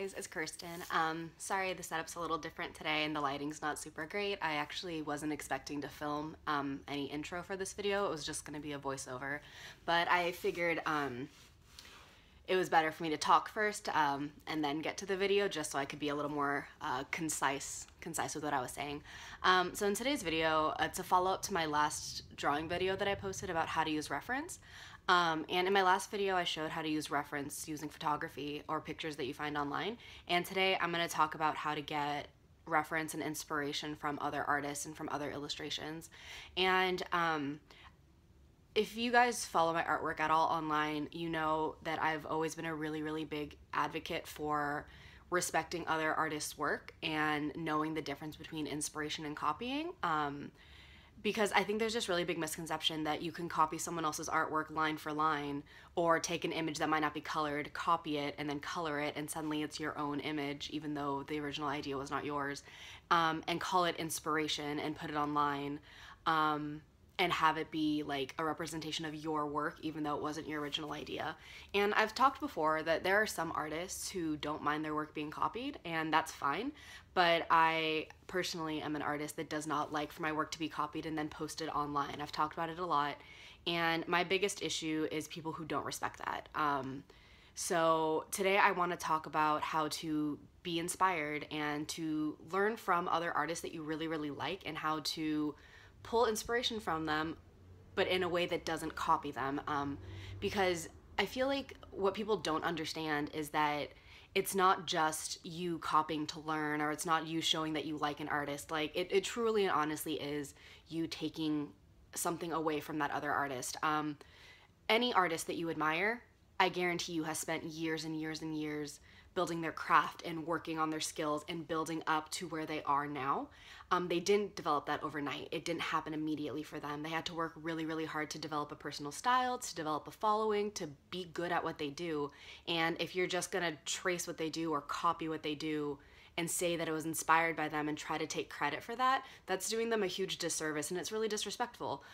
guys, it's Kirsten. Sorry the setup's a little different today and the lighting's not super great. I actually wasn't expecting to film any intro for this video. It was just going to be a voiceover, but I figured it was better for me to talk first and then get to the video just so I could be a little more concise with what I was saying. So in today's video, it's a follow-up to my last drawing video that I posted about how to use reference. And in my last video, I showed how to use reference using photography or pictures that you find online. And today I'm going to talk about how to get reference and inspiration from other artists and from other illustrations. And if you guys follow my artwork at all online, you know that I've always been a really big advocate for respecting other artists' work and knowing the difference between inspiration and copying. Because I think there's this really big misconception that you can copy someone else's artwork line for line, or take an image that might not be colored, copy it, and then color it, and suddenly it's your own image, even though the original idea was not yours, and call it inspiration and put it online, and have it be like a representation of your work, even though it wasn't your original idea. And I've talked before that there are some artists who don't mind their work being copied, and that's fine, but I personally am an artist that does not like for my work to be copied and then posted online. I've talked about it a lot, and my biggest issue is people who don't respect that. So today I want to talk about how to be inspired and to learn from other artists that you really like, and how to pull inspiration from them, but in a way that doesn't copy them. Because I feel like what people don't understand is that it's not just you copying to learn, or it's not you showing that you like an artist. Like it truly and honestly is you taking something away from that other artist. Any artist that you admire, I guarantee you, has spent years and years building their craft and working on their skills and building up to where they are now. They didn't develop that overnight. It didn't happen immediately for them. They had to work really hard to develop a personal style, to develop a following, to be good at what they do. And if you're just gonna trace what they do or copy what they do and say that it was inspired by them and try to take credit for that, that's doing them a huge disservice, and it's really disrespectful.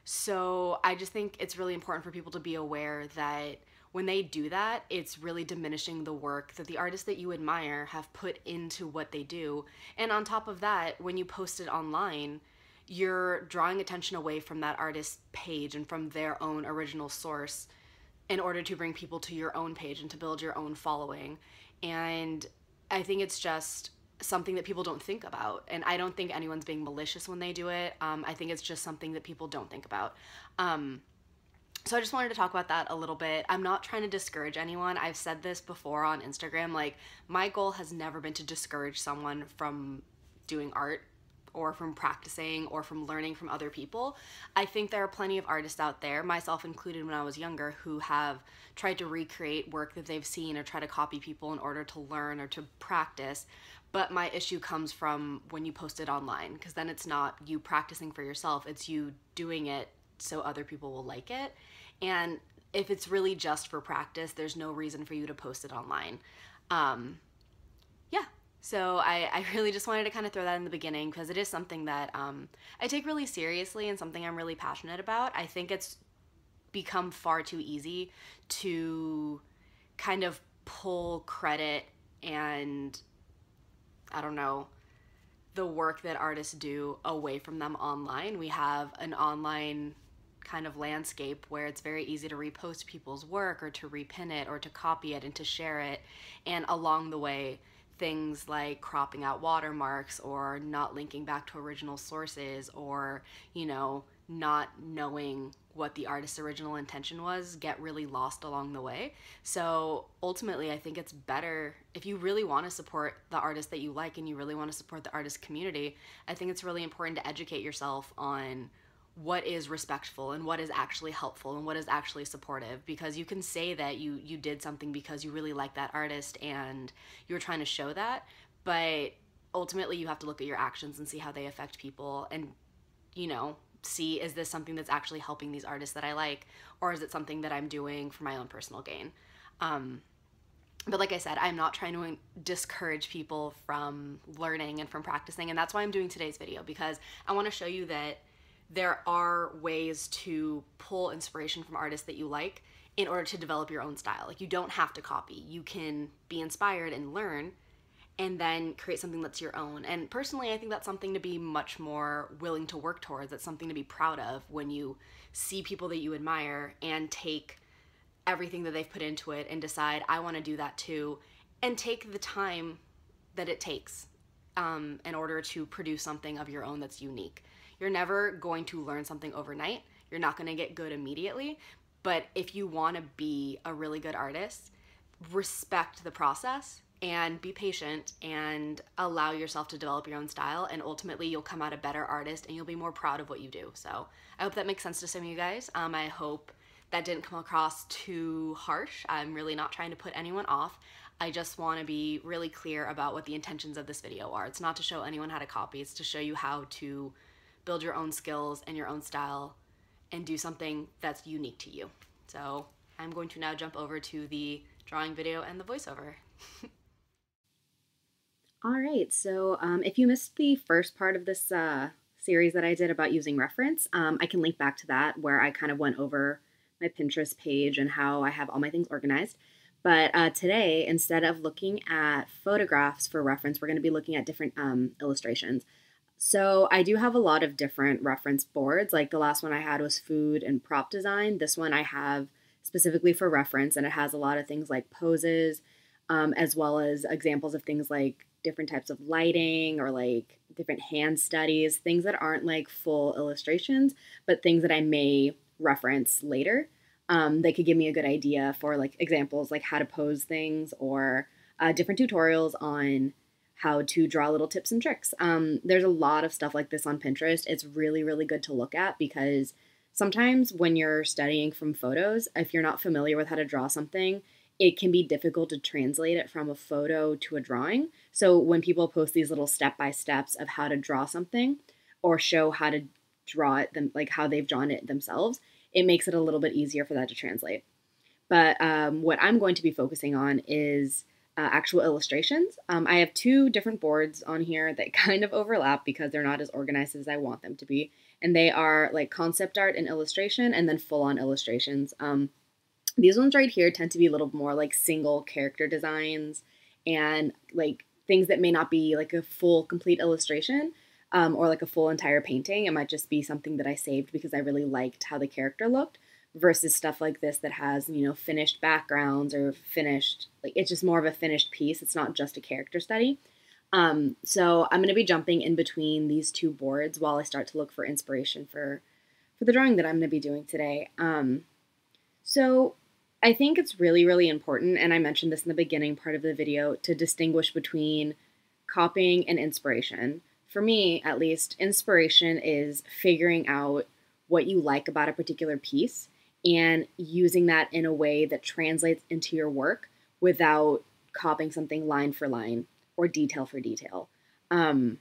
So I just think it's really important for people to be aware that when they do that, it's really diminishing the work that the artists that you admire have put into what they do. And on top of that, when you post it online, you're drawing attention away from that artist's page and from their own original source in order to bring people to your own page and to build your own following. And I think it's just something that people don't think about. And I don't think anyone's being malicious when they do it. I think it's just something that people don't think about. So I just wanted to talk about that a little bit. I'm not trying to discourage anyone. I've said this before on Instagram. Like, my goal has never been to discourage someone from doing art or from practicing or from learning from other people. I think there are plenty of artists out there, myself included when I was younger, who have tried to recreate work that they've seen or try to copy people in order to learn or to practice. But my issue comes from when you post it online, because then it's not you practicing for yourself, it's you doing it so other people will like it. And if it's really just for practice, there's no reason for you to post it online. Yeah, so I really just wanted to kind of throw that in the beginning, because it is something that I take really seriously and something I'm really passionate about. I think it's become far too easy to kind of pull credit and, I don't know, the work that artists do away from them online. We have an online kind of landscape where it's very easy to repost people's work or to repin it or to copy it and to share it. And along the way, things like cropping out watermarks or not linking back to original sources, or, you know, not knowing what the artist's original intention was, get really lost along the way. So ultimately, I think it's better, if you really want to support the artist that you like and you really want to support the artist community, I think it's really important to educate yourself on what is respectful and what is actually helpful and what is actually supportive. Because you can say that you did something because you really like that artist and you're trying to show that, but ultimately you have to look at your actions and see how they affect people, and, you know, see, is this something that's actually helping these artists that I like, or is it something that I'm doing for my own personal gain? But like I said, I'm not trying to discourage people from learning and from practicing, and that's why I'm doing today's video, because I want to show you that there are ways to pull inspiration from artists that you like in order to develop your own style. Like, you don't have to copy. You can be inspired and learn and then create something that's your own. And personally, I think that's something to be much more willing to work towards. That's something to be proud of when you see people that you admire and take everything that they've put into it and decide, I want to do that too, and take the time that it takes in order to produce something of your own that's unique. You're never going to learn something overnight. You're not going to get good immediately. But if you want to be a really good artist, respect the process and be patient and allow yourself to develop your own style, and ultimately you'll come out a better artist and you'll be more proud of what you do. So I hope that makes sense to some of you guys. I hope that didn't come across too harsh. I'm really not trying to put anyone off. I just want to be really clear about what the intentions of this video are. It's not to show anyone how to copy. It's to show you how to build your own skills and your own style and do something that's unique to you. So I'm going to now jump over to the drawing video and the voiceover. All right, so if you missed the first part of this series that I did about using reference, I can link back to that where I kind of went over my Pinterest page and how I have all my things organized. But today, instead of looking at photographs for reference, we're going to be looking at different illustrations. So I do have a lot of different reference boards. Like the last one I had was food and prop design. This one I have specifically for reference, and it has a lot of things like poses, as well as examples of things like different types of lighting or like different hand studies, things that aren't like full illustrations, but things that I may reference later. They could give me a good idea for like examples like how to pose things or different tutorials on how to draw little tips and tricks. There's a lot of stuff like this on Pinterest. It's really, really good to look at because sometimes when you're studying from photos, if you're not familiar with how to draw something, it can be difficult to translate it from a photo to a drawing. So when people post these little step-by-steps of how to draw something or show how to draw it, like how they've drawn it themselves, it makes it a little bit easier for that to translate. But what I'm going to be focusing on is actual illustrations. I have two different boards on here that kind of overlap because they're not as organized as I want them to be. And they are like concept art and illustration and then full-on illustrations. These ones right here tend to be a little more like single character designs and like things that may not be like a full complete illustration or like a full entire painting. It might just be something that I saved because I really liked how the character looked versus stuff like this that has, you know, finished backgrounds or finished, like it's just more of a finished piece. It's not just a character study. So I'm going to be jumping in between these two boards while I start to look for inspiration for the drawing that I'm going to be doing today. So I think it's really, really important, and I mentioned this in the beginning part of the video, to distinguish between copying and inspiration. For me, at least, inspiration is figuring out what you like about a particular piece and using that in a way that translates into your work without copying something line for line or detail for detail. And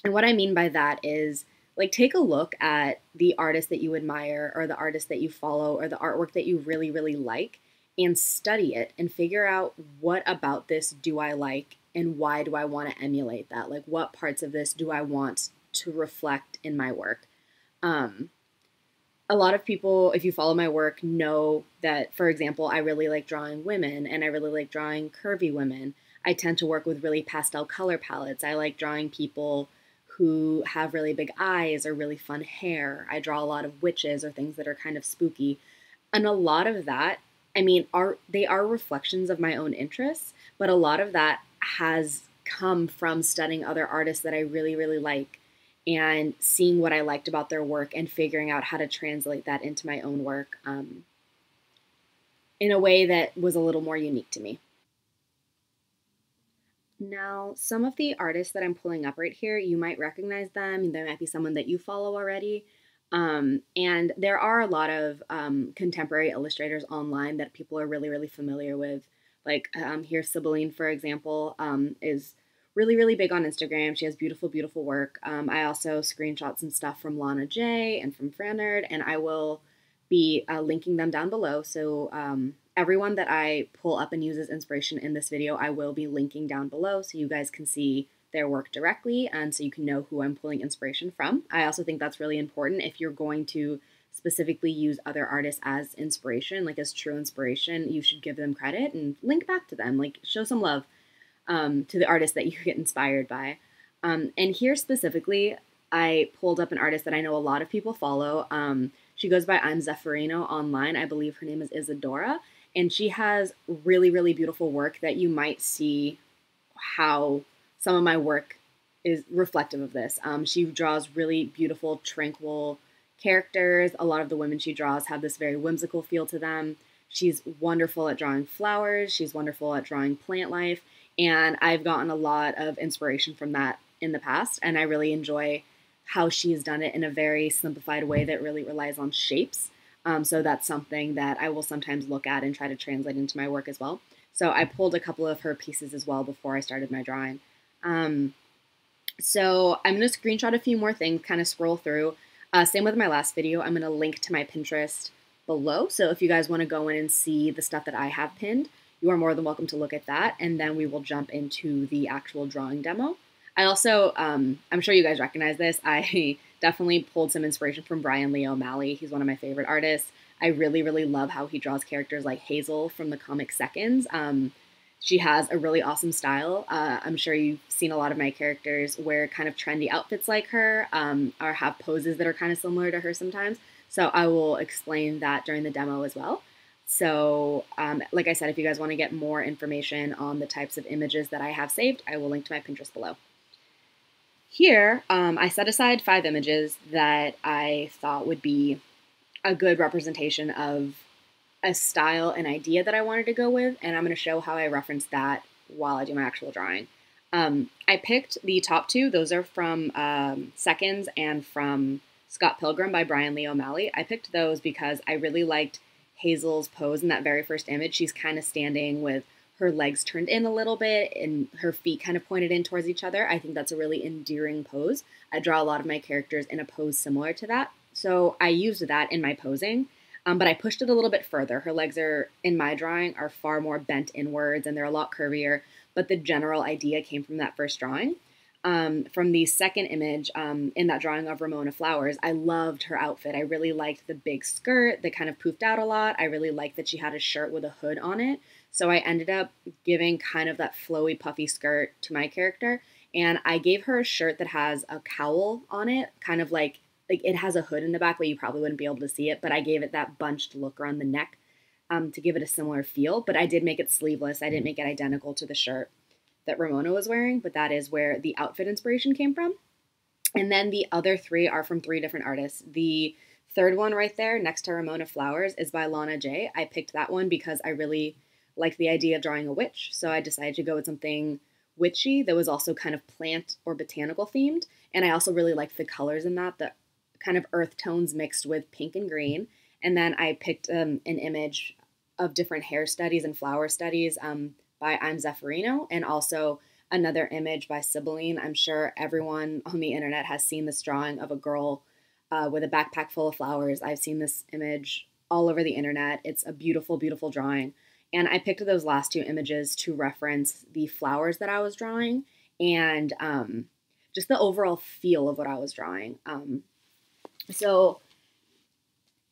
what I mean by that is, like, take a look at the artist that you admire or the artist that you follow or the artwork that you really, really like and study it and figure out what about this do I like and why do I want to emulate that? Like, what parts of this do I want to reflect in my work? A lot of people, if you follow my work, know that, for example, I really like drawing women and I really like drawing curvy women. I tend to work with really pastel color palettes. I like drawing people who have really big eyes or really fun hair. I draw a lot of witches or things that are kind of spooky. And a lot of that, I mean, they are reflections of my own interests, but a lot of that has come from studying other artists that I really, really like and seeing what I liked about their work and figuring out how to translate that into my own work in a way that was a little more unique to me. Now, some of the artists that I'm pulling up right here, you might recognize them. There might be someone that you follow already. And there are a lot of contemporary illustrators online that people are really, really familiar with. Like here, Sibylline, for example, is really, really big on Instagram. She has beautiful, beautiful work. I also screenshot some stuff from Lana J and from Franerd, and I will be linking them down below. So everyone that I pull up and use as inspiration in this video, I will be linking down below so you guys can see their work directly and so you can know who I'm pulling inspiration from. I also think that's really important if you're going to specifically use other artists as inspiration, like as true inspiration, you should give them credit and link back to them, like show some love to the artists that you get inspired by. And here specifically, I pulled up an artist that I know a lot of people follow. She goes by I'm Zeffirino online. I believe her name is Isadora. And she has really, really beautiful work that you might see how some of my work is reflective of this. She draws really beautiful, tranquil characters. A lot of the women she draws have this very whimsical feel to them. She's wonderful at drawing flowers. She's wonderful at drawing plant life. And I've gotten a lot of inspiration from that in the past. And I really enjoy how she's done it in a very simplified way that really relies on shapes. So that's something that I will sometimes look at and try to translate into my work as well. So I pulled a couple of her pieces as well before I started my drawing. So I'm going to screenshot a few more things, kind of scroll through. Same with my last video. I'm going to link to my Pinterest below. So if you guys want to go in and see the stuff that I have pinned, you are more than welcome to look at that. And then we will jump into the actual drawing demo. I also, I'm sure you guys recognize this. I definitely pulled some inspiration from Brian Lee O'Malley. He's one of my favorite artists. I really, really love how he draws characters like Hazel from the comic Seconds. She has a really awesome style. I'm sure you've seen a lot of my characters wear kind of trendy outfits like her, or have poses that are kind of similar to her sometimes. So I will explain that during the demo as well. So like I said, if you guys want to get more information on the types of images that I have saved, I will link to my Pinterest below. Here, I set aside 5 images that I thought would be a good representation of a style and idea that I wanted to go with, and I'm going to show how I reference that while I do my actual drawing. I picked the top 2. Those are from Seconds and from Scott Pilgrim by Brian Lee O'Malley. I picked those because I really liked Hazel's pose in that very first image. She's kind of standing with her legs turned in a little bit and her feet kind of pointed in towards each other. I think that's a really endearing pose. I draw a lot of my characters in a pose similar to that. So I used that in my posing, but I pushed it a little bit further. Her legs are, in my drawing, are far more bent inwards and they're a lot curvier, but the general idea came from that first drawing. From the second image, in that drawing of Ramona Flowers, I loved her outfit. I really liked the big skirt that kind of poofed out a lot. I really liked that she had a shirt with a hood on it. So I ended up giving kind of that flowy, puffy skirt to my character. And I gave her a shirt that has a cowl on it, kind of like it has a hood in the back, but you probably wouldn't be able to see it. But I gave it that bunched look around the neck to give it a similar feel. But I did make it sleeveless. I didn't make it identical to the shirt that Ramona was wearing, but that is where the outfit inspiration came from. And then the other 3 are from 3 different artists. The third one right there next to Ramona Flowers is by Lana J. I picked that one because I really liked the idea of drawing a witch. So I decided to go with something witchy that was also kind of plant or botanical themed. And I also really liked the colors in that, the kind of earth tones mixed with pink and green. And then I picked an image of different hair studies and flower studies by I'm Zeffirino, and also another image by Sibylline. I'm sure everyone on the internet has seen this drawing of a girl with a backpack full of flowers. I've seen this image all over the internet. It's a beautiful, beautiful drawing. And I picked those last 2 images to reference the flowers that I was drawing and just the overall feel of what I was drawing. So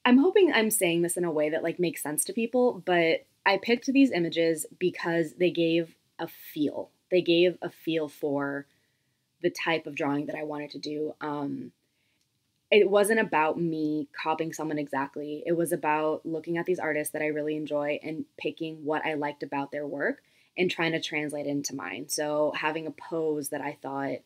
I'm hoping I'm saying this in a way that like makes sense to people, but I picked these images because they gave a feel. They gave a feel for the type of drawing that I wanted to do. It wasn't about me copying someone exactly. It was about looking at these artists that I really enjoy and picking what I liked about their work and trying to translate it into mine. So having a pose that I thought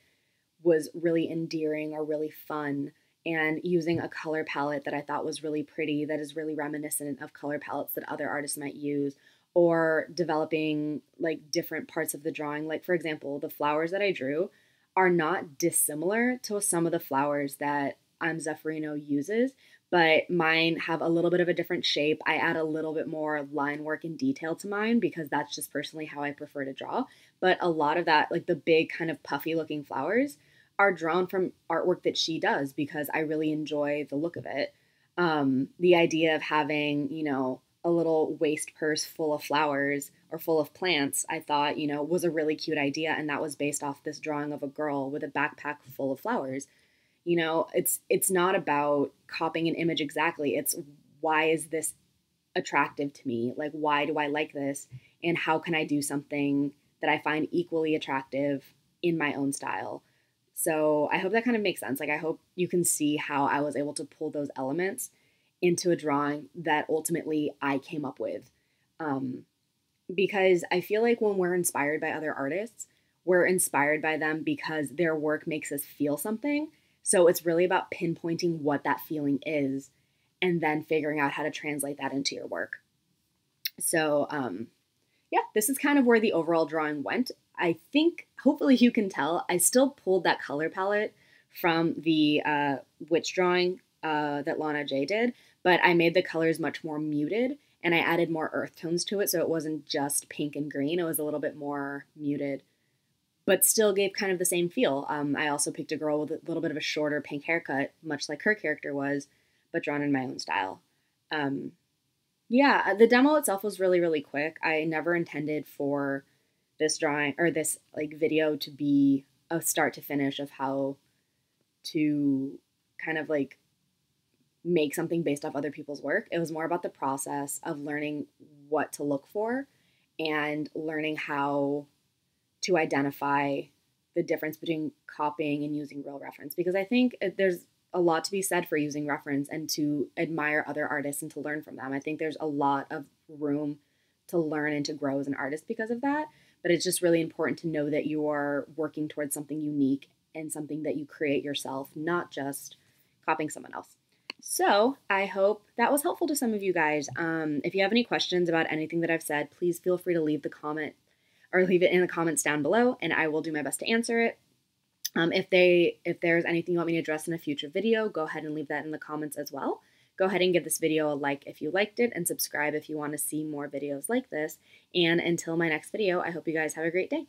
was really endearing or really fun, and using a color palette that I thought was really pretty, that is really reminiscent of color palettes that other artists might use, or developing like different parts of the drawing. Like for example, the flowers that I drew are not dissimilar to some of the flowers that Zeffirino uses, but mine have a little bit of a different shape. I add a little bit more line work and detail to mine because that's just personally how I prefer to draw. But a lot of that, like the big kind of puffy looking flowers, are drawn from artwork that she does because I really enjoy the look of it. The idea of having, you know, a little waist purse full of flowers or full of plants, I thought, you know, was a really cute idea. And that was based off this drawing of a girl with a backpack full of flowers. You know, it's not about copying an image exactly. It's why is this attractive to me? Like, why do I like this? And how can I do something that I find equally attractive in my own style? So I hope that kind of makes sense. Like, I hope you can see how I was able to pull those elements into a drawing that ultimately I came up with. Um, because I feel like when we're inspired by other artists, we're inspired by them because their work makes us feel something. So it's really about pinpointing what that feeling is and then figuring out how to translate that into your work. So, yeah, this is kind of where the overall drawing went. I think, hopefully, you can tell, I still pulled that color palette from the witch drawing that Lana J did, but I made the colors much more muted and I added more earth tones to it. So it wasn't just pink and green, it was a little bit more muted, but still gave kind of the same feel. I also picked a girl with a little bit of a shorter pink haircut, much like her character was, but drawn in my own style. Um, yeah, the demo itself was really, really quick. I never intended for this drawing or this like video to be a start to finish of how to kind of like make something based off other people's work. It was more about the process of learning what to look for and learning how to identify the difference between copying and using real reference. Because I think there's a lot to be said for using reference and to admire other artists and to learn from them. I think there's a lot of room to learn and to grow as an artist because of that. But it's just really important to know that you are working towards something unique and something that you create yourself, not just copying someone else. So I hope that was helpful to some of you guys. If you have any questions about anything that I've said, please feel free to leave the comment or leave it in the comments down below, and I will do my best to answer it. If there's anything you want me to address in a future video, go ahead and leave that in the comments as well. Go ahead and give this video a like if you liked it, and subscribe if you want to see more videos like this. And until my next video, I hope you guys have a great day.